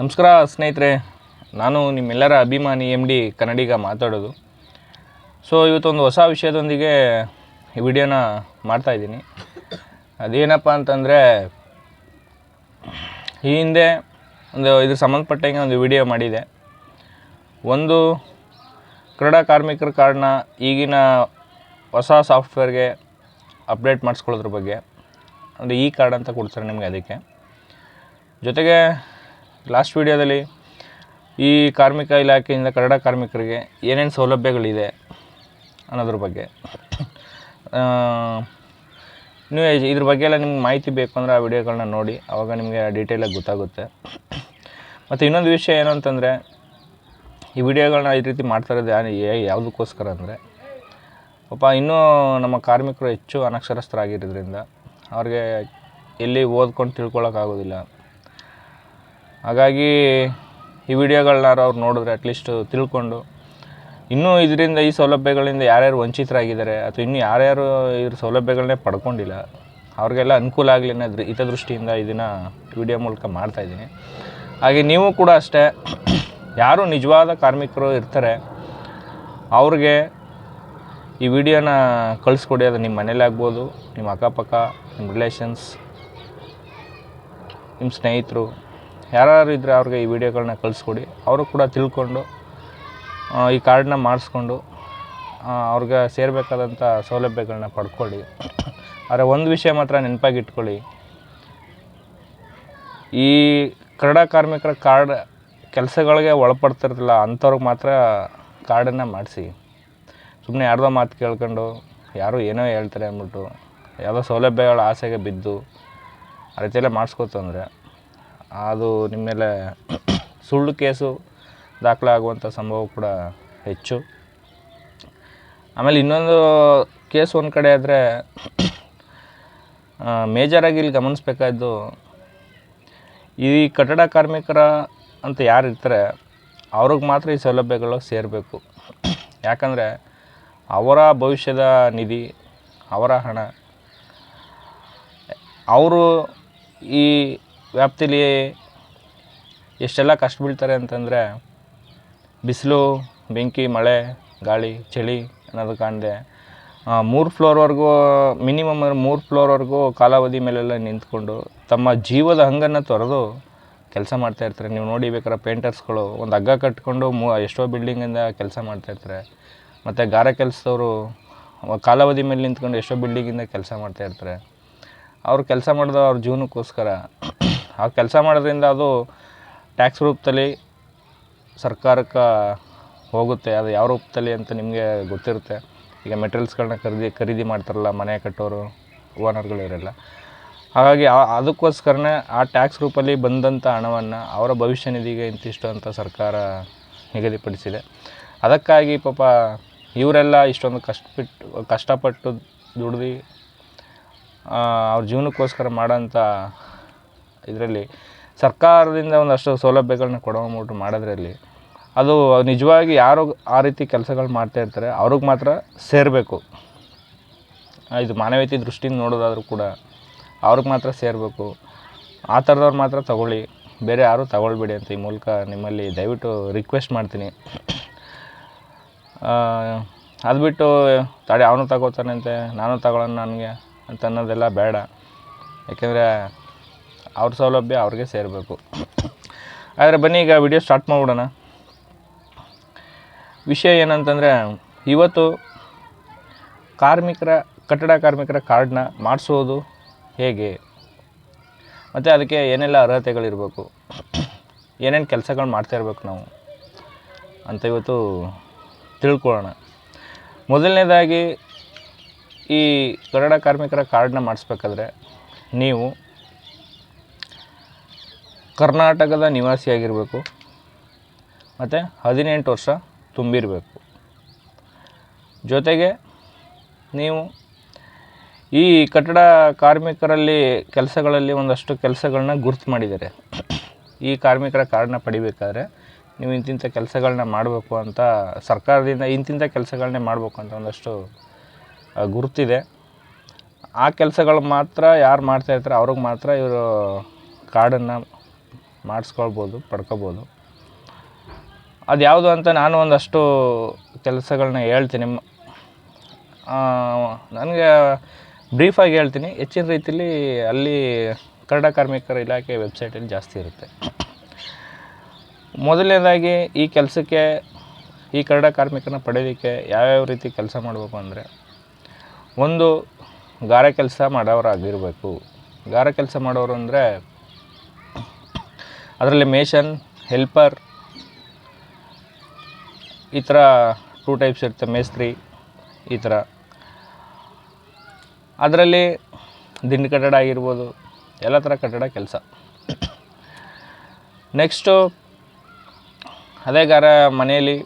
ನಮಸ್ಕಾರ ಸ್ನೇಹಿತರೆ, ನಾನು ನಿಮ್ಮೆಲ್ಲರ ಅಭಿಮಾನಿ MD ಕನ್ನಡಿಗ ಮಾತಾಡೋದು. ಸೊ ಇವತ್ತೊಂದು ಹೊಸ ವಿಷಯದೊಂದಿಗೆ ಈ ವಿಡಿಯೋನ ಮಾಡ್ತಾಯಿದ್ದೀನಿ. ಅದೇನಪ್ಪ ಅಂತಂದರೆ, ಈ ಹಿಂದೆ ಇದ್ರ ಸಂಬಂಧಪಟ್ಟಂಗೆ ಒಂದು ವಿಡಿಯೋ ಮಾಡಿದೆ. ಒಂದು ಕನ್ನಡ ಕಾರ್ಮಿಕರ ಕಾರ್ಡ್ನ ಈಗಿನ ಹೊಸ ಸಾಫ್ಟ್ವೇರ್ಗೆ ಅಪ್ಡೇಟ್ ಮಾಡಿಸ್ಕೊಳ್ಳೋದ್ರ ಬಗ್ಗೆ, ಅಂದರೆ ಈ ಕಾರ್ಡ್ ಅಂತ ಕೊಡ್ತಾರೆ ನಿಮಗೆ. ಅದಕ್ಕೆ ಜೊತೆಗೆ ಲಾಸ್ಟ್ ವಿಡಿಯೋದಲ್ಲಿ ಈ ಕಾರ್ಮಿಕ ಇಲಾಖೆಯಿಂದ ಕನ್ನಡ ಕಾರ್ಮಿಕರಿಗೆ ಏನೇನು ಸೌಲಭ್ಯಗಳಿದೆ ಅನ್ನೋದ್ರ ಬಗ್ಗೆ, ನೀವು ಇದ್ರ ಬಗ್ಗೆ ಎಲ್ಲ ನಿಮ್ಗೆ ಮಾಹಿತಿ ಬೇಕು ಅಂದರೆ ಆ ವಿಡಿಯೋಗಳನ್ನ ನೋಡಿ, ಆವಾಗ ನಿಮಗೆ ಡೀಟೇಲಾಗಿ ಗೊತ್ತಾಗುತ್ತೆ. ಮತ್ತು ಇನ್ನೊಂದು ವಿಷಯ ಏನು ಅಂತಂದರೆ, ಈ ವಿಡಿಯೋಗಳನ್ನ ಈ ರೀತಿ ಮಾಡ್ತಾಯಿರೋದು ಯಾವುದಕ್ಕೋಸ್ಕರ ಅಂದರೆ, ಪಾಪ ಇನ್ನೂ ನಮ್ಮ ಕಾರ್ಮಿಕರು ಹೆಚ್ಚು ಅನಕ್ಷರಸ್ಥರಾಗಿರೋದ್ರಿಂದ ಅವ್ರಿಗೆ ಎಲ್ಲಿ ಓದ್ಕೊಂಡು ತಿಳ್ಕೊಳ್ಳೋಕ್ಕಾಗೋದಿಲ್ಲ. ಹಾಗಾಗಿ ಈ ವಿಡಿಯೋಗಳನ್ನಾರು ಅವ್ರು ನೋಡಿದ್ರೆ ಅಟ್ಲೀಸ್ಟ್ ತಿಳ್ಕೊಂಡು, ಇನ್ನೂ ಇದರಿಂದ ಈ ಸೌಲಭ್ಯಗಳಿಂದ ಯಾರ್ಯಾರು ವಂಚಿತರಾಗಿದ್ದಾರೆ ಅಥವಾ ಇನ್ನೂ ಯಾರ್ಯಾರು ಇದ್ರ ಸೌಲಭ್ಯಗಳನ್ನೇ ಪಡ್ಕೊಂಡಿಲ್ಲ ಅವ್ರಿಗೆಲ್ಲ ಅನುಕೂಲ ಆಗಲಿ ಅನ್ನೋ ಹಿತದೃಷ್ಟಿಯಿಂದ ಇದನ್ನು ವಿಡಿಯೋ ಮೂಲಕ ಮಾಡ್ತಾಯಿದ್ದೀನಿ. ಹಾಗೆ ನೀವು ಕೂಡ ಅಷ್ಟೇ, ಯಾರು ನಿಜವಾದ ಕಾರ್ಮಿಕರು ಇರ್ತಾರೆ ಅವ್ರಿಗೆ ಈ ವಿಡಿಯೋನ ಕಳಿಸ್ಕೊಡಿ. ಅದು ನಿಮ್ಮ ಮನೇಲಿ ಆಗ್ಬೋದು, ನಿಮ್ಮ ಅಕ್ಕಪಕ್ಕ, ನಿಮ್ಮ ರಿಲೇಷನ್ಸ್, ನಿಮ್ಮ ಸ್ನೇಹಿತರು ಯಾರು ಇದ್ದರೆ ಅವ್ರಿಗೆ ಈ ವಿಡಿಯೋಗಳನ್ನ ಕಳಿಸ್ಕೊಡಿ. ಅವರು ಕೂಡ ತಿಳ್ಕೊಂಡು ಈ ಕಾರ್ಡನ್ನ ಮಾಡಿಸ್ಕೊಂಡು ಅವ್ರಿಗೆ ಸೇರಬೇಕಾದಂಥ ಸೌಲಭ್ಯಗಳನ್ನ ಪಡ್ಕೊಳ್ಳಿ. ಆದರೆ ಒಂದು ವಿಷಯ ಮಾತ್ರ ನೆನಪಾಗಿಟ್ಕೊಳ್ಳಿ, ಈ ಕನ್ನಡ ಕಾರ್ಮಿಕರ ಕಾರ್ಡ್ ಕೆಲಸಗಳಿಗೆ ಒಳಪಡ್ತಿರ್ತಲ್ಲ ಅಂಥವ್ರಿಗೆ ಮಾತ್ರ ಕಾರ್ಡನ್ನು ಮಾಡಿಸಿ. ಸುಮ್ಮನೆ ಯಾರ್ದೋ ಮಾತು ಕೇಳ್ಕೊಂಡು ಯಾರು ಏನೋ ಹೇಳ್ತಾರೆ ಅಂದ್ಬಿಟ್ಟು ಯಾವುದೋ ಸೌಲಭ್ಯಗಳ ಆಸೆಗೆ ಬಿದ್ದು ಆ ರೀತಿಯೆಲ್ಲ ಮಾಡಿಸ್ಕೊತಂದರೆ ಅದು ನಿಮ್ಮ ಮೇಲೆ ಸುಳ್ಳು ಕೇಸು ದಾಖಲಾಗುವಂಥ ಸಂಭವ ಕೂಡ ಹೆಚ್ಚು. ಆಮೇಲೆ ಇನ್ನೊಂದು ಕೇಸ್ ಒಂದು ಕಡೆ ಆದರೆ, ಮೇಜರಾಗಿ ಇಲ್ಲಿ ಗಮನಿಸಬೇಕಾದ್ದು, ಈ ಕಟ್ಟಡ ಕಾರ್ಮಿಕರ ಅಂತ ಯಾರು ಇರ್ತಾರೆ ಅವ್ರಿಗೆ ಮಾತ್ರ ಈ ಸೌಲಭ್ಯಗಳು ಸೇರಬೇಕು. ಯಾಕಂದರೆ ಅವರ ಭವಿಷ್ಯದ ನಿಧಿ, ಅವರ ಹಣ, ಅವರು ಈ ವ್ಯಾಪ್ತಿಲಿ ಎಷ್ಟೆಲ್ಲ ಕಷ್ಟ ಬೀಳ್ತಾರೆ ಅಂತಂದರೆ, ಬಿಸಿಲು, ಬೆಂಕಿ, ಮಳೆ, ಗಾಳಿ, ಚಳಿ ಅನ್ನೋದು ಕಾಣದೆ 3 ಫ್ಲೋರ್ವರೆಗೂ ಮಿನಿಮಮ್ 3 ಫ್ಲೋರ್ವರೆಗೂ ಕಾಲಾವಧಿ ಮೇಲೆಲ್ಲ ನಿಂತ್ಕೊಂಡು ತಮ್ಮ ಜೀವದ ಹಂಗನ್ನು ತೊರೆದು ಕೆಲಸ ಮಾಡ್ತಾಯಿರ್ತಾರೆ. ನೀವು ನೋಡಿ ಬೇಕಾದ್ರೆ ಪೇಂಟರ್ಸ್ಗಳು ಒಂದು ಹಗ್ಗ ಕಟ್ಕೊಂಡು ಎಷ್ಟೋ ಬಿಲ್ಡಿಂಗಿಂದ ಕೆಲಸ ಮಾಡ್ತಾಯಿರ್ತಾರೆ. ಮತ್ತು ಗಾರೆ ಕೆಲಸದವರು ಕಾಲಾವಧಿ ಮೇಲೆ ನಿಂತ್ಕೊಂಡು ಎಷ್ಟೋ ಬಿಲ್ಡಿಂಗಿಂದ ಕೆಲಸ ಮಾಡ್ತಾಯಿರ್ತಾರೆ. ಅವ್ರು ಕೆಲಸ ಮಾಡಿದ ಅವ್ರ ಜೀವನಕ್ಕೋಸ್ಕರ ಆ ಕೆಲಸ ಮಾಡೋದ್ರಿಂದ ಅದು ಟ್ಯಾಕ್ಸ್ ರೂಪದಲ್ಲಿ ಸರ್ಕಾರಕ್ಕೆ ಹೋಗುತ್ತೆ. ಅದು ಯಾವ ರೂಪದಲ್ಲಿ ಅಂತ ನಿಮಗೆ ಗೊತ್ತಿರುತ್ತೆ. ಈಗ ಮೆಟೀರಿಯಲ್ಸ್ಗಳನ್ನ ಖರೀದಿ ಮಾಡ್ತಾರಲ್ಲ ಮನೆ ಕಟ್ಟೋರು, ಓನರ್ಗಳು ಇವರೆಲ್ಲ. ಹಾಗಾಗಿ ಅದಕ್ಕೋಸ್ಕರನೇ ಆ ಟ್ಯಾಕ್ಸ್ ರೂಪಲ್ಲಿ ಬಂದಂಥ ಹಣವನ್ನು ಅವರ ಭವಿಷ್ಯ ನಿಧಿಗೆ ಇಂತಿಷ್ಟು ಅಂತ ಸರ್ಕಾರ ನಿಗದಿಪಡಿಸಿದೆ. ಅದಕ್ಕಾಗಿ ಪಾಪ ಇವರೆಲ್ಲ ಇಷ್ಟೊಂದು ಕಷ್ಟಪಟ್ಟು ದುಡ್ದು ಅವ್ರ ಜೀವನಕ್ಕೋಸ್ಕರ ಮಾಡೋಂಥ ಇದರಲ್ಲಿ ಸರ್ಕಾರದಿಂದ ಒಂದಷ್ಟು ಸೌಲಭ್ಯಗಳನ್ನ ಕೊಡೋಂಬಿಟ್ಟು ಮಾಡೋದ್ರಲ್ಲಿ ಅದು ನಿಜವಾಗಿ ಯಾರು ಆ ರೀತಿ ಕೆಲಸಗಳು ಮಾಡ್ತಾಯಿರ್ತಾರೆ ಅವ್ರಿಗೆ ಮಾತ್ರ ಸೇರಬೇಕು. ಇದು ಮಾನವೀಯತೆ ದೃಷ್ಟಿಯಿಂದ ನೋಡೋದಾದರೂ ಕೂಡ ಅವ್ರಿಗೆ ಮಾತ್ರ ಸೇರಬೇಕು. ಆ ಥರದವ್ರು ಮಾತ್ರ ತಗೊಳ್ಳಿ, ಬೇರೆ ಯಾರೂ ತಗೊಳ್ಬೇಡಿ ಅಂತ ಈ ಮೂಲಕ ನಿಮ್ಮಲ್ಲಿ ದಯವಿಟ್ಟು ರಿಕ್ವೆಸ್ಟ್ ಮಾಡ್ತೀನಿ. ಅದು ಬಿಟ್ಟು ತಡೆ ಅವನು ತಗೋತಾನಂತೆ ನಾನು ತಗೊಳ್ಳೋಣ ನನಗೆ ಅಂತ ಅನ್ನೋದೆಲ್ಲ ಬೇಡ. ಯಾಕೆಂದರೆ ಅವ್ರ ಸೌಲಭ್ಯ ಅವ್ರಿಗೆ ಸೇರಬೇಕು. ಆದರೆ ಬನ್ನಿ ಈಗ ವಿಡಿಯೋ ಸ್ಟಾರ್ಟ್ ಮಾಡಿಬಿಡೋಣ. ವಿಷಯ ಏನಂತಂದರೆ, ಇವತ್ತು ಕಟ್ಟಡ ಕಾರ್ಮಿಕರ ಕಾರ್ಡನ್ನ ಮಾಡಿಸೋದು ಹೇಗೆ, ಮತ್ತು ಅದಕ್ಕೆ ಏನೆಲ್ಲ ಅರ್ಹತೆಗಳಿರಬೇಕು, ಏನೇನು ಕೆಲಸಗಳು ಮಾಡ್ತಾಯಿರ್ಬೇಕು ನಾವು ಅಂತ ಇವತ್ತು ತಿಳ್ಕೊಳ್ಳೋಣ. ಮೊದಲನೇದಾಗಿ, ಈ ಕನ್ನಡ ಕಾರ್ಮಿಕರ ಕಾರ್ಡನ್ನ ಮಾಡಿಸ್ಬೇಕಾದ್ರೆ ನೀವು ಕರ್ನಾಟಕದ ನಿವಾಸಿಯಾಗಿರಬೇಕು ಮತ್ತು 18 ವರ್ಷ ತುಂಬಿರಬೇಕು. ಜೊತೆಗೆ ನೀವು ಈ ಕಟ್ಟಡ ಕಾರ್ಮಿಕರಲ್ಲಿ ಕೆಲಸಗಳಲ್ಲಿ ಒಂದಷ್ಟು ಕೆಲಸಗಳನ್ನ ಗುರ್ತು ಮಾಡಿದ್ದಾರೆ. ಈ ಕಾರ್ಮಿಕರ ಕಾರ್ಡನ್ನ ಪಡಿಬೇಕಾದ್ರೆ ನೀವು ಇಂತಿಂಥ ಕೆಲಸಗಳನ್ನ ಮಾಡಬೇಕು ಅಂತ ಸರ್ಕಾರದಿಂದ ಇಂತಿಂಥ ಕೆಲಸಗಳನ್ನೇ ಮಾಡಬೇಕು ಅಂತ ಒಂದಷ್ಟು ಗುರುತಿದೆ. ಆ ಕೆಲಸಗಳು ಮಾತ್ರ ಯಾರು ಮಾಡ್ತಾಯಿರ್ತಾರೆ ಅವ್ರಿಗೆ ಮಾತ್ರ ಇವರು ಕಾರ್ಡನ್ನು ಮಾಡಿಸ್ಕೊಳ್ಬೋದು, ಪಡ್ಕೋಬೋದು. ಅದು ಯಾವುದು ಅಂತ ನಾನು ಒಂದಷ್ಟು ಕೆಲಸಗಳನ್ನ ಹೇಳ್ತೀನಿ. ನನಗೆ ಬ್ರೀಫಾಗಿ ಹೇಳ್ತೀನಿ. ಹೆಚ್ಚಿನ ರೀತಿಯಲ್ಲಿ ಅಲ್ಲಿ ಕನ್ನಡ ಕಾರ್ಮಿಕರ ಇಲಾಖೆ ವೆಬ್ಸೈಟಲ್ಲಿ ಜಾಸ್ತಿ ಇರುತ್ತೆ. ಮೊದಲನೇದಾಗಿ ಈ ಕೆಲಸಕ್ಕೆ, ಈ ಕನ್ನಡ ಕಾರ್ಮಿಕರನ್ನ ಪಡೆಯೋದಕ್ಕೆ ಯಾವ್ಯಾವ ರೀತಿ ಕೆಲಸ ಮಾಡಬೇಕು ಅಂದರೆ, ಒಂದು ಗಾರೆ ಕೆಲಸ ಮಾಡೋರಾಗಿರಬೇಕು. ಗಾರೆ ಕೆಲಸ ಮಾಡೋರು ಅಂದರೆ ಅದರಲ್ಲಿ ಮೇಷನ್, ಹೆಲ್ಪರ್, ಈ ಥರ 2 ಟೈಪ್ಸ್ ಇರುತ್ತೆ, ಮೇಸ್ತ್ರಿ ಈ ಥರ. ಅದರಲ್ಲಿ ದಿಂಡು ಕಟ್ಟಡ ಆಗಿರ್ಬೋದು, ಎಲ್ಲ ಥರ ಕಟ್ಟಡ ಕೆಲಸ. ನೆಕ್ಸ್ಟು ಅದೇ ಮನೆಯಲ್ಲಿ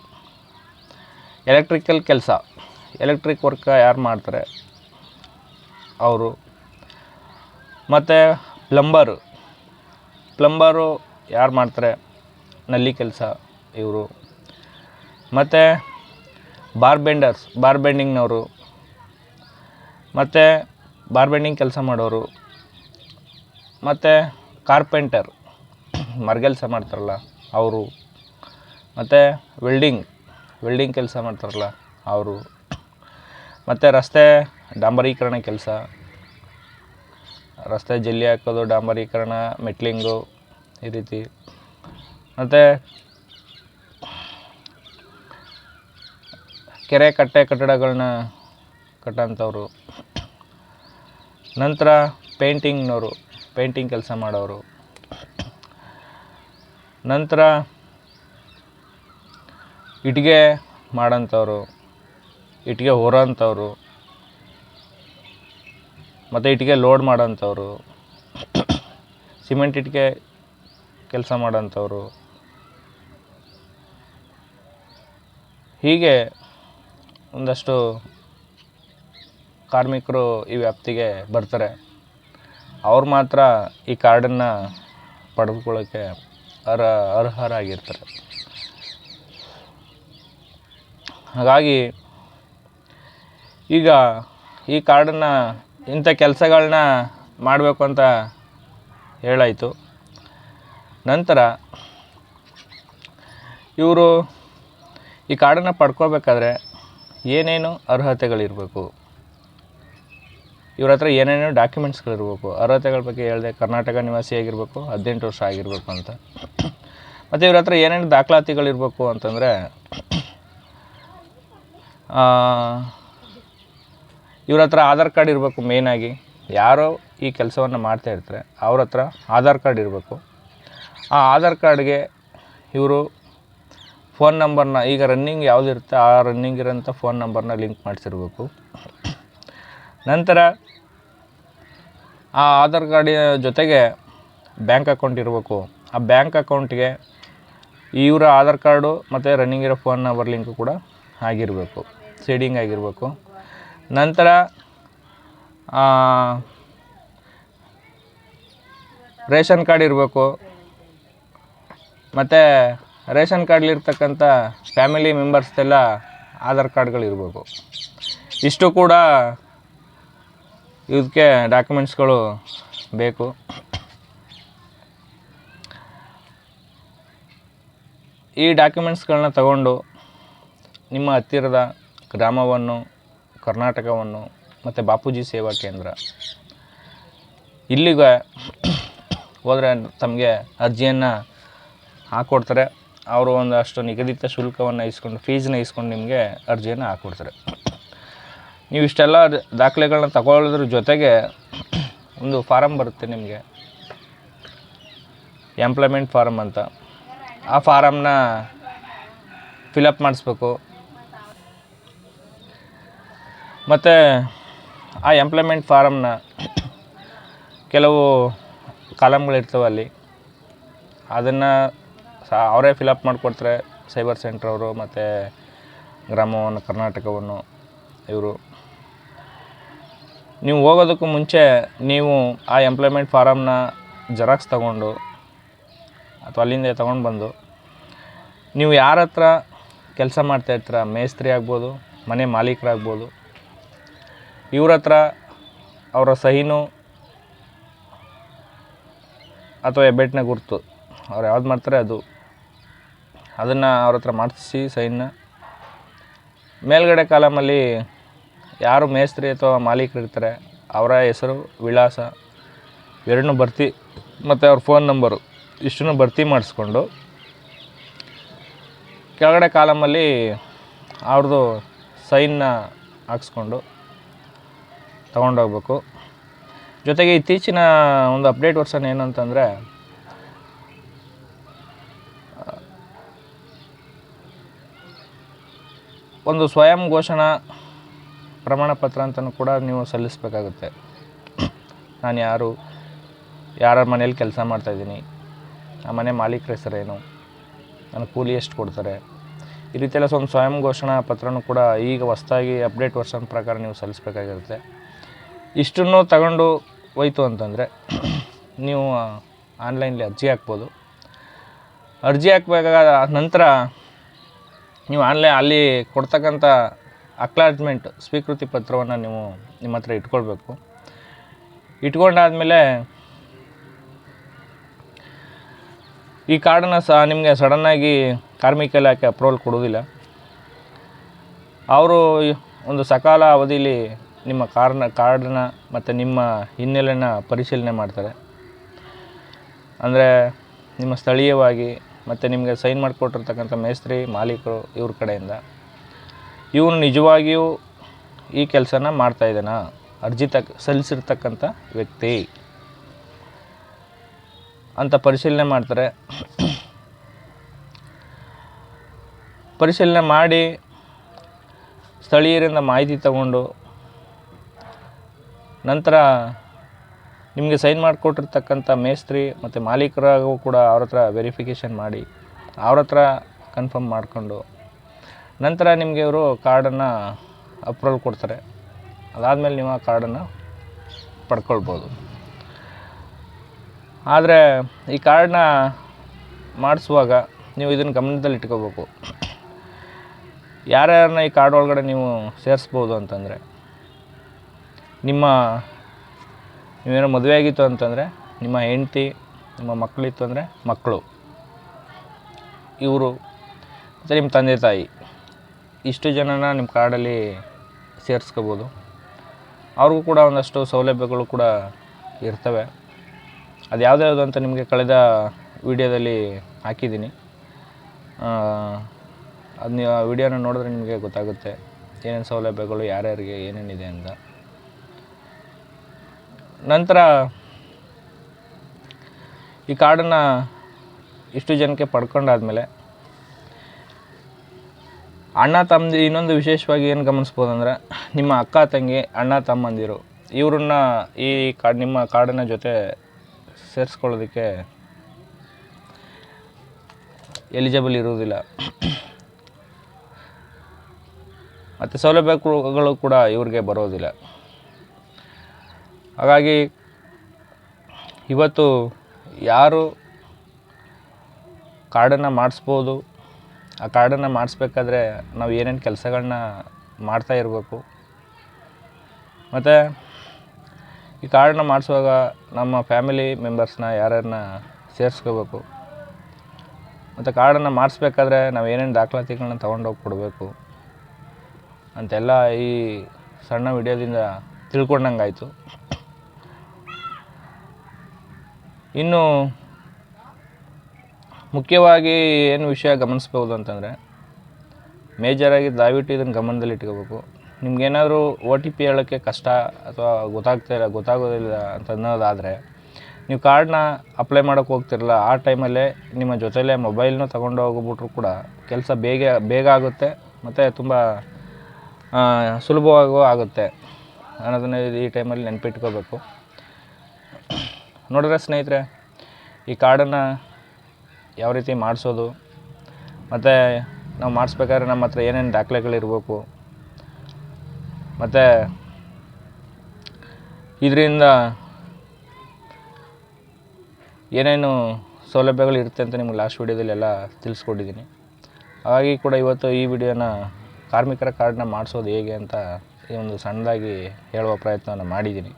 ಎಲೆಕ್ಟ್ರಿಕಲ್ ಕೆಲಸ, ಎಲೆಕ್ಟ್ರಿಕ್ ವರ್ಕ್ ಯಾರು ಮಾಡ್ತಾರೆ ಅವರು. ಮತ್ತು ಪ್ಲಂಬರು ಯಾರು ಮಾಡ್ತಾರೆ, ನಲ್ಲಿ ಕೆಲಸ ಇವರು. ಮತ್ತು ಬಾರ್ ಬೆಂಡಿಂಗ್ನವರು, ಮತ್ತು ಬಾರ್ ಬೆಂಡಿಂಗ್ ಕೆಲಸ ಮಾಡೋರು. ಮತ್ತು ಕಾರ್ಪೆಂಟರ್, ಮರಗೆಲಸ ಮಾಡ್ತಾರಲ್ಲ ಅವರು. ಮತ್ತು ವೆಲ್ಡಿಂಗ್ ಕೆಲಸ ಮಾಡ್ತಾರಲ್ಲ ಅವರು. ಮತ್ತು ರಸ್ತೆ ಡಾಂಬರೀಕರಣ ಕೆಲಸ, ರಸ್ತೆ ಜಲ್ಲಿ ಹಾಕೋದು, ಡಾಂಬರೀಕರಣ, ಮೆಟ್ಲಿಂಗು ಈ ರೀತಿ. ಮತ್ತು ಕೆರೆ ಕಟ್ಟೆ ಕಟ್ಟಡಗಳನ್ನ ಕಟ್ಟೋಂಥವ್ರು. ನಂತರ ಪೇಂಟಿಂಗ್ ಕೆಲಸ ಮಾಡೋರು. ನಂತರ ಇಟ್ಟಿಗೆ ಮಾಡೋಂಥವ್ರು, ಇಟ್ಟಿಗೆ ಹೊರೋಂಥವ್ರು, ಮತ್ತು ಇಟ್ಟಿಗೆ ಲೋಡ್ ಮಾಡೋಂಥವ್ರು, ಸಿಮೆಂಟ್ ಇಟ್ಟಿಗೆ ಕೆಲಸ ಮಾಡೋಂಥವ್ರು. ಹೀಗೆ ಒಂದಷ್ಟು ಕಾರ್ಮಿಕರು ಈ ವ್ಯಾಪ್ತಿಗೆ ಬರ್ತಾರೆ. ಅವ್ರು ಮಾತ್ರ ಈ ಕಾರ್ಡನ್ನು ಪಡೆದುಕೊಳ್ಳೋಕ್ಕೆ ಅರ್ಹರಾಗಿರ್ತಾರೆ. ಹಾಗಾಗಿ ಈಗ ಈ ಕಾರ್ಡನ್ನು, ಇಂಥ ಕೆಲಸಗಳನ್ನ ಮಾಡಬೇಕು ಅಂತ ಹೇಳಾಯಿತು. ನಂತರ ಇವರು ಈ ಕಾರ್ಡನ್ನು ಪಡ್ಕೋಬೇಕಾದ್ರೆ ಏನೇನು ಅರ್ಹತೆಗಳಿರಬೇಕು, ಇವ್ರ ಹತ್ರ ಏನೇನು ಡಾಕ್ಯುಮೆಂಟ್ಸ್ಗಳಿರ್ಬೇಕು. ಅರ್ಹತೆಗಳ ಬಗ್ಗೆ ಹೇಳಿದೆ, ಕರ್ನಾಟಕ ನಿವಾಸಿ ಆಗಿರಬೇಕು, 18 ವರ್ಷ ಆಗಿರಬೇಕು ಅಂತ. ಮತ್ತು ಇವ್ರ ಹತ್ರ ಏನೇನು ದಾಖಲಾತಿಗಳಿರಬೇಕು ಅಂತಂದರೆ, ಇವ್ರ ಹತ್ರ ಆಧಾರ್ ಕಾರ್ಡ್ ಇರಬೇಕು. ಮೇಯ್ನಾಗಿ ಯಾರೋ ಈ ಕೆಲಸವನ್ನು ಮಾಡ್ತಾ ಇರ್ತಾರೆ ಅವ್ರ ಹತ್ರ ಆಧಾರ್ ಕಾರ್ಡ್ ಇರಬೇಕು. ಆ ಆಧಾರ್ ಕಾರ್ಡ್ಗೆ ಇವರು ಫೋನ್ ನಂಬರ್ನ, ಈಗ ರನ್ನಿಂಗ್ ಯಾವುದಿರುತ್ತೆ ಆ ರನ್ನಿಂಗ್ ಇರೋಂಥ ಫೋನ್ ನಂಬರ್ನ ಲಿಂಕ್ ಮಾಡಿಸಿರ್ಬೇಕು. ನಂತರ ಆ ಆಧಾರ್ ಕಾರ್ಡಿನ ಜೊತೆಗೆ ಬ್ಯಾಂಕ್ ಅಕೌಂಟ್ ಇರಬೇಕು. ಆ ಬ್ಯಾಂಕ್ ಅಕೌಂಟ್ಗೆ ಇವರ ಆಧಾರ್ ಕಾರ್ಡು ಮತ್ತು ರನ್ನಿಂಗ್ ಇರೋ ಫೋನ್ ನಂಬರ್ ಲಿಂಕು ಕೂಡ ಆಗಿರಬೇಕು, ಸೀಡಿಂಗ್ ಆಗಿರಬೇಕು. ನಂತರ ರೇಷನ್ ಕಾರ್ಡ್ ಇರಬೇಕು. ಮತ್ತು ರೇಷನ್ ಕಾರ್ಡ್ಲಿರ್ತಕ್ಕಂಥ ಫ್ಯಾಮಿಲಿ ಮೆಂಬರ್ಸ್ದೆಲ್ಲ ಆಧಾರ್ ಕಾರ್ಡ್ಗಳಿರ್ಬೇಕು. ಇಷ್ಟು ಕೂಡ ಇದಕ್ಕೆ ಡಾಕ್ಯುಮೆಂಟ್ಸ್ಗಳು ಬೇಕು. ಈ ಡಾಕ್ಯುಮೆಂಟ್ಸ್ಗಳನ್ನ ತಗೊಂಡು ನಿಮ್ಮ ಹತ್ತಿರದ ಗ್ರಾಮವನ್ನು, ಕರ್ನಾಟಕವನ್ನು ಮತ್ತು ಬಾಪೂಜಿ ಸೇವಾ ಕೇಂದ್ರ ಇಲ್ಲಿಗೆ ಹೋದರೆ ತಮಗೆ ಅರ್ಜಿಯನ್ನು ಹಾಕ್ಕೊಡ್ತಾರೆ. ಅವರು ಒಂದಷ್ಟು ನಿಗದಿತ ಶುಲ್ಕವನ್ನು ಫೀಸನ್ನ ಇಸ್ಕೊಂಡು ನಿಮಗೆ ಅರ್ಜಿಯನ್ನು ಹಾಕ್ಕೊಡ್ತಾರೆ. ನೀವು ಇಷ್ಟೆಲ್ಲ ದಾಖಲೆಗಳನ್ನ ತಗೊಳ್ಳೋದ್ರ ಜೊತೆಗೆ ಒಂದು ಫಾರಮ್ ಬರುತ್ತೆ ನಿಮಗೆ, ಎಂಪ್ಲಾಯ್ಮೆಂಟ್ ಫಾರಮ್ ಅಂತ. ಆ ಫಾರಮ್ನ ಫಿಲಪ್ ಮಾಡಿಸ್ಬೇಕು. ಮತ್ತು ಆ ಎಂಪ್ಲಾಯ್ಮೆಂಟ್ ಫಾರಮ್ನ ಕೆಲವು ಕಾಲಮ್ಗಳಿರ್ತವೆ ಅಲ್ಲಿ, ಅದನ್ನು ಅವರೇ ಫಿಲಪ್ ಮಾಡಿಕೊಡ್ತಾರೆ, ಸೈಬರ್ ಸೆಂಟ್ರವರು ಮತ್ತು ಗ್ರಾಮವನ್ನು, ಕರ್ನಾಟಕವನ್ನು ಇವರು. ನೀವು ಹೋಗೋದಕ್ಕೂ ಮುಂಚೆ ನೀವು ಆ ಎಂಪ್ಲಾಯ್ಮೆಂಟ್ ಫಾರಮ್ನ ಜೆರಾಕ್ಸ್ ತಗೊಂಡು ಅಥವಾ ಅಲ್ಲಿಂದ ತೊಗೊಂಡು ಬಂದು, ನೀವು ಯಾರ ಹತ್ರ ಕೆಲಸ ಮಾಡ್ತಾಯಿರ್ತೀರ, ಮೇಸ್ತ್ರಿ ಆಗ್ಬೋದು, ಮನೆ ಮಾಲೀಕರಾಗ್ಬೋದು, ಇವ್ರ ಹತ್ರ ಅವರ ಸಹಿನೂ ಅಥವಾ ಹೆಬ್ಬೆಟ್ಟಿನ ಗುರುತು ಅವ್ರು ಯಾವ್ದು ಮಾಡ್ತಾರೆ ಅದನ್ನು ಅವ್ರ ಹತ್ರ ಮಾಡಿಸಿ ಸೈನ್ನ. ಮೇಲ್ಗಡೆ ಕಾಲಮಲ್ಲಿ ಯಾರು ಮೇಸ್ತ್ರಿ ಅಥವಾ ಮಾಲೀಕರು ಇರ್ತಾರೆ ಅವರ ಹೆಸರು, ವಿಳಾಸ ಎರಡನ್ನೂ ಭರ್ತಿ ಮತ್ತು ಅವ್ರ ಫೋನ್ ನಂಬರು ಇಷ್ಟನ್ನು ಭರ್ತಿ ಮಾಡಿಸ್ಕೊಂಡು ಕೆಳಗಡೆ ಕಾಲಮಲ್ಲಿ ಅವ್ರದ್ದು ಸೈನ್ನ ಹಾಕ್ಸ್ಕೊಂಡು ತೊಗೊಂಡೋಗ್ಬೇಕು. ಜೊತೆಗೆ ಇತ್ತೀಚಿನ ಒಂದು ಅಪ್ಡೇಟ್ ವರ್ಷನ್ ಏನು ಅಂತಂದರೆ ಒಂದು ಸ್ವಯಂ ಘೋಷಣಾ ಪ್ರಮಾಣ ಪತ್ರ ಅಂತಲೂ ಕೂಡ ನೀವು ಸಲ್ಲಿಸಬೇಕಾಗುತ್ತೆ. ನಾನು ಯಾರ ಮನೇಲಿ ಕೆಲಸ ಮಾಡ್ತಾಯಿದ್ದೀನಿ, ಆ ಮನೆ ಮಾಲೀಕರ ಹೆಸರೇನು, ನನಗೆ ಕೂಲಿ ಎಷ್ಟು ಕೊಡ್ತಾರೆ, ಈ ರೀತಿಯೆಲ್ಲ ಒಂದು ಸ್ವಯಂ ಘೋಷಣಾ ಪತ್ರನೂ ಕೂಡ ಈಗ ಹೊಸ್ದಾಗಿ ಅಪ್ಡೇಟ್ ವರ್ಷನ್ ಪ್ರಕಾರ ನೀವು ಸಲ್ಲಿಸಬೇಕಾಗಿರುತ್ತೆ. ಇಷ್ಟನ್ನು ತಗೊಂಡು ಹೋಯ್ತು ಅಂತಂದರೆ ನೀವು ಆನ್ಲೈನಲ್ಲಿ ಅರ್ಜಿ ಹಾಕ್ಬೋದು. ಅರ್ಜಿ ಹಾಕಬೇಕಾದ ನಂತರ ನೀವು ಅಲ್ಲಿ ಕೊಡ್ತಕ್ಕಂಥ ಅಕ್ನಾಲಜ್ಮೆಂಟ್ ಸ್ವೀಕೃತಿ ಪತ್ರವನ್ನು ನೀವು ನಿಮ್ಮ ಹತ್ರ ಇಟ್ಕೊಳ್ಬೇಕು. ಇಟ್ಕೊಂಡಾದಮೇಲೆ ಈ ಕಾರ್ಡನ್ನು ನಿಮಗೆ ಸಡನ್ನಾಗಿ ಕಾರ್ಮಿಕ ಇಲಾಖೆ ಅಪ್ರೂವಲ್ ಕೊಡೋದಿಲ್ಲ. ಅವರು ಒಂದು ಸಕಾಲ ಅವಧಿಯಲ್ಲಿ ನಿಮ್ಮ ಕಾರ್ಡನ್ನ ಮತ್ತು ನಿಮ್ಮ ಹಿನ್ನೆಲೆನ ಪರಿಶೀಲನೆ ಮಾಡ್ತಾರೆ. ಅಂದರೆ ನಿಮ್ಮ ಸ್ಥಳೀಯವಾಗಿ ಮತ್ತು ನಿಮಗೆ ಸೈನ್ ಮಾಡಿಕೊಟ್ಟಿರ್ತಕ್ಕಂಥ ಮೇಸ್ತ್ರಿ ಮಾಲೀಕರು ಇವ್ರ ಕಡೆಯಿಂದ ಇವನು ನಿಜವಾಗಿಯೂ ಈ ಕೆಲಸನ ಮಾಡ್ತಾಯಿದ್ದಾನಾ, ಅರ್ಜಿ ಸಲ್ಲಿಸಿರ್ತಕ್ಕಂಥ ವ್ಯಕ್ತಿ ಅಂತ ಪರಿಶೀಲನೆ ಮಾಡ್ತಾರೆ. ಪರಿಶೀಲನೆ ಮಾಡಿ ಸ್ಥಳೀಯರಿಂದ ಮಾಹಿತಿ ತಗೊಂಡು ನಂತರ ನಿಮಗೆ ಸೈನ್ ಮಾಡಿಕೊಟ್ಟಿರ್ತಕ್ಕಂಥ ಮೇಸ್ತ್ರಿ ಮತ್ತು ಮಾಲೀಕರಾಗೂ ಕೂಡ ಅವ್ರ ಹತ್ರ ವೆರಿಫಿಕೇಷನ್ ಮಾಡಿ ಅವ್ರ ಹತ್ರ ಕನ್ಫರ್ಮ್ ಮಾಡಿಕೊಂಡು ನಂತರ ನಿಮಗೆ ಇವರು ಕಾರ್ಡನ್ನು ಅಪ್ರೂವಲ್ ಕೊಡ್ತಾರೆ. ಅದಾದಮೇಲೆ ನೀವು ಆ ಕಾರ್ಡನ್ನು ಪಡ್ಕೊಳ್ಬೋದು. ಆದರೆ ಈ ಕಾರ್ಡನ್ನ ಮಾಡಿಸುವಾಗ ನೀವು ಇದನ್ನು ಗಮನದಲ್ಲಿ ಇಟ್ಕೋಬೇಕು. ಯಾರ್ಯಾರನ್ನ ಈ ಕಾರ್ಡ್ ಒಳಗಡೆ ನೀವು ಸೇರಿಸ್ಬೋದು ಅಂತಂದರೆ, ನೀವೇನೋ ಮದುವೆ ಆಗಿತ್ತು ಅಂತಂದರೆ ನಿಮ್ಮ ಹೆಂಡತಿ, ನಿಮ್ಮ ಮಕ್ಕಳಿತ್ತು ಅಂದರೆ ಮಕ್ಕಳು, ಇವರು ಮತ್ತು ನಿಮ್ಮ ತಂದೆ ತಾಯಿ, ಇಷ್ಟು ಜನನ ನಿಮ್ಮ ಕಾರ್ಡಲ್ಲಿ ಸೇರಿಸ್ಕೋಬೋದು. ಅವ್ರಿಗೂ ಕೂಡ ಒಂದಷ್ಟು ಸೌಲಭ್ಯಗಳು ಕೂಡ ಇರ್ತವೆ. ಅದು ಯಾವ್ದು ಅಂತ ನಿಮಗೆ ಕಳೆದ ವಿಡಿಯೋದಲ್ಲಿ ಹಾಕಿದ್ದೀನಿ. ಅದು ನೀವು ಆ ವಿಡಿಯೋನ ನೋಡಿದ್ರೆ ನಿಮಗೆ ಗೊತ್ತಾಗುತ್ತೆ ಏನೇನು ಸೌಲಭ್ಯಗಳು ಯಾರ್ಯಾರಿಗೆ ಏನೇನಿದೆ ಅಂತ. ನಂತರ ಈ ಕಾರ್ಡನ್ನು ಇಷ್ಟು ಜನಕ್ಕೆ ಪಡ್ಕೊಂಡಾದ್ಮೇಲೆ ಅಣ್ಣ ತಮ್ಮದಿ ಇನ್ನೊಂದು ವಿಶೇಷವಾಗಿ ಏನು ಗಮನಿಸ್ಬೋದು ಅಂದರೆ, ನಿಮ್ಮ ಅಕ್ಕ ತಂಗಿ, ಅಣ್ಣ ತಮ್ಮಂದಿರು ಇವ್ರನ್ನ ಈ ನಿಮ್ಮ ಕಾರ್ಡಿನ ಜೊತೆ ಸೇರಿಸ್ಕೊಳ್ಳೋದಕ್ಕೆ ಎಲಿಜಿಬಲ್ ಇರುವುದಿಲ್ಲ. ಮತ್ತು ಸೌಲಭ್ಯಗಳು ಕೂಡ ಇವ್ರಿಗೆ ಬರೋದಿಲ್ಲ. ಹಾಗಾಗಿ ಇವತ್ತು ಯಾರು ಕಾರ್ಡನ್ನು ಮಾಡಿಸ್ಬೋದು, ಆ ಕಾರ್ಡನ್ನು ಮಾಡಿಸ್ಬೇಕಾದ್ರೆ ನಾವು ಏನೇನು ಕೆಲಸಗಳನ್ನ ಮಾಡ್ತಾ ಇರಬೇಕು, ಮತ್ತು ಈ ಕಾರ್ಡನ್ನ ಮಾಡಿಸುವಾಗ ನಮ್ಮ ಫ್ಯಾಮಿಲಿ ಮೆಂಬರ್ಸ್ನ ಯಾರ್ಯಾರನ್ನ ಸೇರಿಸ್ಕೋಬೇಕು, ಮತ್ತು ಕಾರ್ಡನ್ನು ಮಾಡಿಸ್ಬೇಕಾದ್ರೆ ನಾವು ಏನೇನು ದಾಖಲಾತಿಗಳನ್ನ ತೊಗೊಂಡೋಗಿ ಕೊಡಬೇಕು ಅಂತೆಲ್ಲ ಈ ಸಣ್ಣ ವಿಡಿಯೋದಿಂದ ತಿಳ್ಕೊಂಡಂಗಾಯಿತು. ಇನ್ನು ಮುಖ್ಯವಾಗಿ ಏನು ವಿಷಯ ಗಮನಿಸ್ಬೋದು ಅಂತಂದರೆ, ಮೇಜರಾಗಿ ದಯವಿಟ್ಟು ಇದನ್ನು ಗಮನದಲ್ಲಿ ಇಟ್ಕೋಬೇಕು. ನಿಮ್ಗೇನಾದರೂ OTP ಹೇಳೋಕ್ಕೆ ಕಷ್ಟ ಅಥವಾ ಗೊತ್ತಾಗೋದಿಲ್ಲ ಅಂತ ಅನ್ನೋದಾದರೆ, ನೀವು ಕಾರ್ಡನ್ನ ಅಪ್ಲೈ ಮಾಡೋಕ್ಕೆ ಹೋಗ್ತಿರಲ್ಲ, ಆ ಟೈಮಲ್ಲೇ ನಿಮ್ಮ ಜೊತೆಲೇ ಮೊಬೈಲ್ನ ತೊಗೊಂಡು ಹೋಗ್ಬಿಟ್ರು ಕೂಡ ಕೆಲಸ ಬೇಗ ಆಗುತ್ತೆ ಮತ್ತು ತುಂಬ ಸುಲಭವಾಗೂ ಆಗುತ್ತೆ ಅನ್ನೋದನ್ನು ಈ ಟೈಮಲ್ಲಿ ನೆನಪಿಟ್ಕೋಬೇಕು. ನೋಡಿದ್ರೆ ಸ್ನೇಹಿತರೆ, ಈ ಕಾರ್ಡನ್ನು ಯಾವ ರೀತಿ ಮಾಡಿಸೋದು, ಮತ್ತು ನಾವು ಮಾಡಿಸ್ಬೇಕಾದ್ರೆ ನಮ್ಮ ಹತ್ರ ಏನೇನು ದಾಖಲೆಗಳಿರಬೇಕು, ಮತ್ತು ಇದರಿಂದ ಏನೇನು ಸೌಲಭ್ಯಗಳು ಇರುತ್ತೆ ಅಂತ ನಿಮ್ಗೆ ಲಾಸ್ಟ್ ವೀಡಿಯೋದಲ್ಲಿ ಎಲ್ಲ ತಿಳಿಸ್ಕೊಟ್ಟಿದ್ದೀನಿ. ಹಾಗಾಗಿ ಕೂಡ ಇವತ್ತು ಈ ವಿಡಿಯೋನ ಕಾರ್ಮಿಕರ ಕಾರ್ಡನ್ನ ಮಾಡಿಸೋದು ಹೇಗೆ ಅಂತ ಈ ಒಂದು ಸಣ್ಣದಾಗಿ ಹೇಳುವ ಪ್ರಯತ್ನವನ್ನು ಮಾಡಿದ್ದೀನಿ.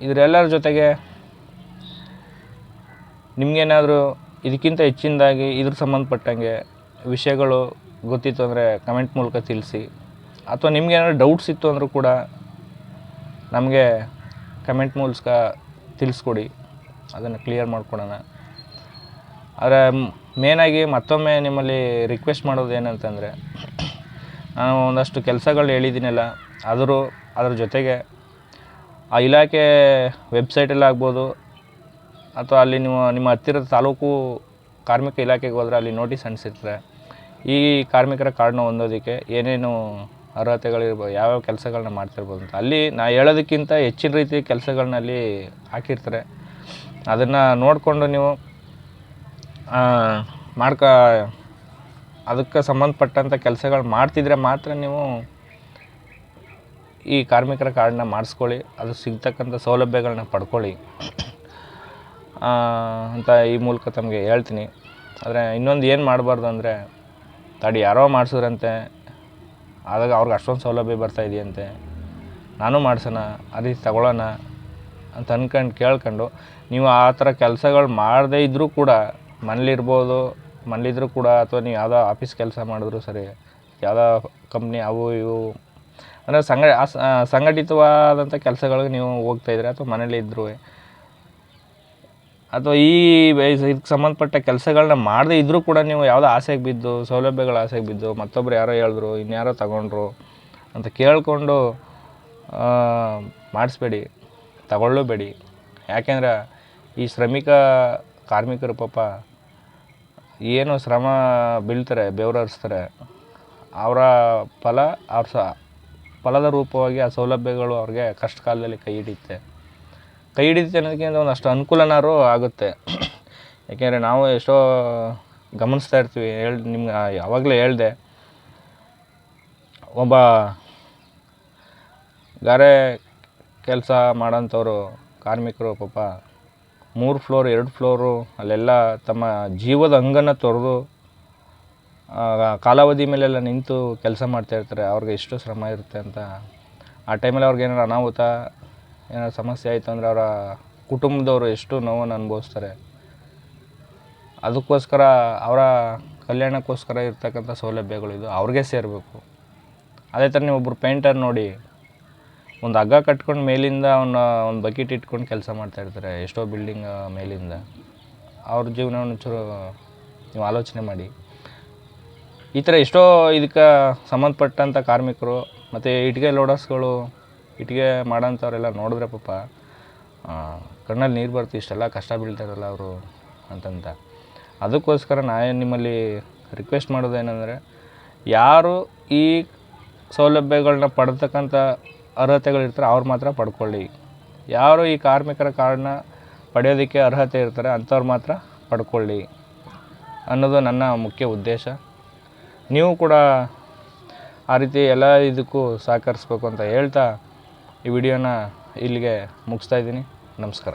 ಇದರೆಲ್ಲರ ಜೊತೆಗೆ ನಿಮಗೇನಾದರೂ ಇದಕ್ಕಿಂತ ಹೆಚ್ಚಿನದಾಗಿ ಇದ್ರ ಸಂಬಂಧಪಟ್ಟಂಗೆ ವಿಷಯಗಳು ಗೊತ್ತಿತ್ತು ಅಂದರೆ ಕಮೆಂಟ್ ಮೂಲಕ ತಿಳಿಸಿ, ಅಥವಾ ನಿಮ್ಗೇನಾದ್ರು ಡೌಟ್ಸ್ ಇತ್ತು ಅಂದರೂ ಕೂಡ ನಮಗೆ ಕಮೆಂಟ್ ಮೂಲಕ ತಿಳಿಸ್ಕೊಡಿ, ಅದನ್ನು ಕ್ಲಿಯರ್ ಮಾಡ್ಕೊಡೋಣ. ಆದರೆ ಮೇನಾಗಿ ಮತ್ತೊಮ್ಮೆ ನಿಮ್ಮಲ್ಲಿ ರಿಕ್ವೆಸ್ಟ್ ಮಾಡೋದು ಏನಂತಂದರೆ, ನಾನು ಒಂದಷ್ಟು ಕೆಲಸಗಳು ಹೇಳಿದ್ದೀನಲ್ಲ, ಅದ್ರ ಜೊತೆಗೆ ಆ ಇಲಾಖೆ ವೆಬ್ಸೈಟಲ್ಲಾಗ್ಬೋದು, ಅಥವಾ ಅಲ್ಲಿ ನಿಮ್ಮ ಹತ್ತಿರದ ತಾಲೂಕು ಕಾರ್ಮಿಕ ಇಲಾಖೆಗೆ ಹೋದರೆ ಅಲ್ಲಿ ನೋಟಿಸ್ ಅಂಟಿಸಿರ್ತಾರೆ. ಈ ಕಾರ್ಮಿಕರ ಕಾರ್ಡ್ನ ಹೊಂದೋದಕ್ಕೆ ಏನೇನು ಅರ್ಹತೆಗಳಿರ್ಬೋದು, ಯಾವ್ಯಾವ ಕೆಲಸಗಳನ್ನ ಮಾಡ್ತಿರ್ಬೋದು ಅಂತ. ಅಲ್ಲಿ ನಾ ಹೇಳೋದಕ್ಕಿಂತ ಹೆಚ್ಚಿನ ರೀತಿ ಕೆಲಸಗಳನ್ನ ಅಲ್ಲಿ ಹಾಕಿರ್ತಾರೆ. ಅದನ್ನು ನೋಡಿಕೊಂಡು ನೀವು ಅದಕ್ಕೆ ಸಂಬಂಧಪಟ್ಟಂಥ ಕೆಲಸಗಳು ಮಾಡ್ತಿದ್ರೆ ಮಾತ್ರ ನೀವು ಈ ಕಾರ್ಮಿಕರ ಕಾರ್ಡನ್ನ ಮಾಡಿಸ್ಕೊಳ್ಳಿ, ಅದು ಸಿಗ್ತಕ್ಕಂಥ ಸೌಲಭ್ಯಗಳನ್ನ ಪಡ್ಕೊಳ್ಳಿ ಅಂತ ಈ ಮೂಲಕ ತಮಗೆ ಹೇಳ್ತೀನಿ. ಆದರೆ ಇನ್ನೊಂದು ಏನು ಮಾಡಬಾರ್ದು ಅಂದರೆ, ತಡಿ ಯಾರೋ ಮಾಡಿಸಿದ್ರಂತೆ, ಆದಾಗ ಅವ್ರಿಗೆ ಅಷ್ಟೊಂದು ಸೌಲಭ್ಯ ಬರ್ತಾಯಿದೆಯಂತೆ, ನಾನು ಮಾಡಿಸೋಣ, ಆ ರೀತಿ ತಗೊಳ್ಳೋಣ ಅಂತ ಕೇಳ್ಕೊಂಡು ನೀವು ಆ ಥರ ಕೆಲಸಗಳು ಮಾಡದೇ ಇದ್ದರೂ ಕೂಡ, ಮನೇಲಿದ್ದರೂ ಕೂಡ, ಅಥವಾ ನೀವು ಯಾವುದೋ ಆಫೀಸ್ ಕೆಲಸ ಮಾಡಿದ್ರು ಸರಿ, ಯಾವುದೋ ಕಂಪ್ನಿ ಅವು ಇವು ಅಂದರೆ ಸಂಘಟಿತವಾದಂಥ ಕೆಲಸಗಳಿಗೆ ನೀವು ಹೋಗ್ತಾಯಿದ್ರೆ, ಅಥವಾ ಮನೇಲಿ ಇದ್ದರೂ, ಅಥವಾ ಇದಕ್ಕೆ ಸಂಬಂಧಪಟ್ಟ ಕೆಲಸಗಳನ್ನ ಮಾಡದೇ ಇದ್ದರೂ ಕೂಡ ನೀವು ಯಾವುದೋ ಆಸೆಗೆ ಬಿದ್ದು, ಸೌಲಭ್ಯಗಳ ಆಸೆಗೆ ಬಿದ್ದು, ಮತ್ತೊಬ್ಬರು ಯಾರೋ ಹೇಳಿದ್ರು, ಇನ್ಯಾರೋ ತಗೊಂಡ್ರು ಅಂತ ಕೇಳಿಕೊಂಡು ಮಾಡಿಸ್ಬೇಡಿ, ತಗೊಳ್ಳಬೇಡಿ. ಯಾಕೆಂದರೆ ಈ ಕಾರ್ಮಿಕರು ಪಾಪ ಏನು ಶ್ರಮ ಬೀಳ್ತಾರೆ, ಬೆವರಿಸ್ತಾರೆ, ಅವರ ಫಲದ ರೂಪವಾಗಿ ಆ ಸೌಲಭ್ಯಗಳು ಅವ್ರಿಗೆ ಕಷ್ಟ ಕಾಲದಲ್ಲಿ ಕೈ ಹಿಡಿಯುತ್ತೆ ಅನ್ನೋದಕ್ಕಿಂತ ಒಂದಷ್ಟು ಅನುಕೂಲನಾದ್ರು ಆಗುತ್ತೆ. ಯಾಕೆಂದರೆ ನಾವು ಎಷ್ಟೋ ಗಮನಿಸ್ತಾ ಇರ್ತೀವಿ. ನಿಮ್ಗೆ ಯಾವಾಗಲೇ ಹೇಳಿದೆ, ಒಬ್ಬ ಗಾರೆ ಕೆಲಸ ಮಾಡೋಂಥವ್ರು ಕಾರ್ಮಿಕರು ಪಾಪ 3 ಫ್ಲೋರ್ 2 ಫ್ಲೋರು ಅಲ್ಲೆಲ್ಲ ತಮ್ಮ ಜೀವದ ಹಂಗನ್ನು ತೊರೆದು ಕಾಲಾವಧಿ ಮೇಲೆಲ್ಲ ನಿಂತು ಕೆಲಸ ಮಾಡ್ತಾಯಿರ್ತಾರೆ. ಅವ್ರಿಗೆ ಎಷ್ಟು ಶ್ರಮ ಇರುತ್ತೆ ಅಂತ. ಆ ಟೈಮಲ್ಲಿ ಅವ್ರಿಗೆ ಏನಾರು ಅನಾಹುತ, ಏನಾರು ಸಮಸ್ಯೆ ಆಯಿತು ಅಂದರೆ ಅವರ ಕುಟುಂಬದವರು ಎಷ್ಟು ನೋವನ್ನು ಅನುಭವಿಸ್ತಾರೆ. ಅದಕ್ಕೋಸ್ಕರ ಅವರ ಕಲ್ಯಾಣಕ್ಕೋಸ್ಕರ ಇರ್ತಕ್ಕಂಥ ಸೌಲಭ್ಯಗಳಿದು ಅವ್ರಿಗೆ ಸೇರಬೇಕು. ಅದೇ ಥರ ನೀವು ಒಬ್ಬರು ಪೇಂಟರ್ ನೋಡಿ, ಒಂದು ಹಗ್ಗ ಕಟ್ಕೊಂಡು ಮೇಲಿಂದ ಒಂದು ಬಕೆಟ್ ಇಟ್ಕೊಂಡು ಕೆಲಸ ಮಾಡ್ತಾಯಿರ್ತಾರೆ ಎಷ್ಟೋ ಬಿಲ್ಡಿಂಗ್ ಮೇಲಿಂದ. ಅವ್ರ ಜೀವನ ಒಂಚೂರು ನೀವು ಆಲೋಚನೆ ಮಾಡಿ. ಈ ಥರ ಎಷ್ಟೋ ಇದಕ್ಕೆ ಸಂಬಂಧಪಟ್ಟಂಥ ಕಾರ್ಮಿಕರು ಮತ್ತು ಇಟ್ಟಿಗೆ ಲೋಡರ್ಸ್ಗಳು, ಇಟ್ಟಿಗೆ ಮಾಡೋಂಥವ್ರೆಲ್ಲ ನೋಡಿದ್ರೆ ಪಾಪ ಕಣ್ಣಲ್ಲಿ ನೀರು ಬರ್ತೀವಿ, ಇಷ್ಟೆಲ್ಲ ಕಷ್ಟ ಬೀಳ್ತಾರಲ್ಲ ಅವರು ಅಂತಂತ. ಅದಕ್ಕೋಸ್ಕರ ನಾನು ನಿಮ್ಮಲ್ಲಿ ರಿಕ್ವೆಸ್ಟ್ ಮಾಡೋದೇನೆಂದರೆ, ಯಾರು ಈ ಸೌಲಭ್ಯಗಳನ್ನ ಪಡ್ತಕ್ಕಂಥ ಅರ್ಹತೆಗಳಿರ್ತಾರೆ ಅವ್ರು ಮಾತ್ರ ಪಡ್ಕೊಳ್ಳಿ. ಯಾರು ಈ ಕಾರ್ಮಿಕರ ಕಾರ್ಡನ್ನ ಪಡೆಯೋದಕ್ಕೆ ಅರ್ಹತೆ ಇರ್ತಾರೆ ಅಂಥವ್ರು ಮಾತ್ರ ಪಡ್ಕೊಳ್ಳಿ ಅನ್ನೋದು ನನ್ನ ಮುಖ್ಯ ಉದ್ದೇಶ. ನೀವು ಕೂಡ ಆ ರೀತಿ ಎಲ್ಲ ಇದಕ್ಕೂ ಸಹಕರಿಸ್ಬೇಕು ಅಂತ ಹೇಳ್ತಾ ಈ ವಿಡಿಯೋನ ಇಲ್ಲಿಗೆ ಮುಗಿಸ್ತಾ ಇದ್ದೀನಿ. ನಮಸ್ಕಾರ.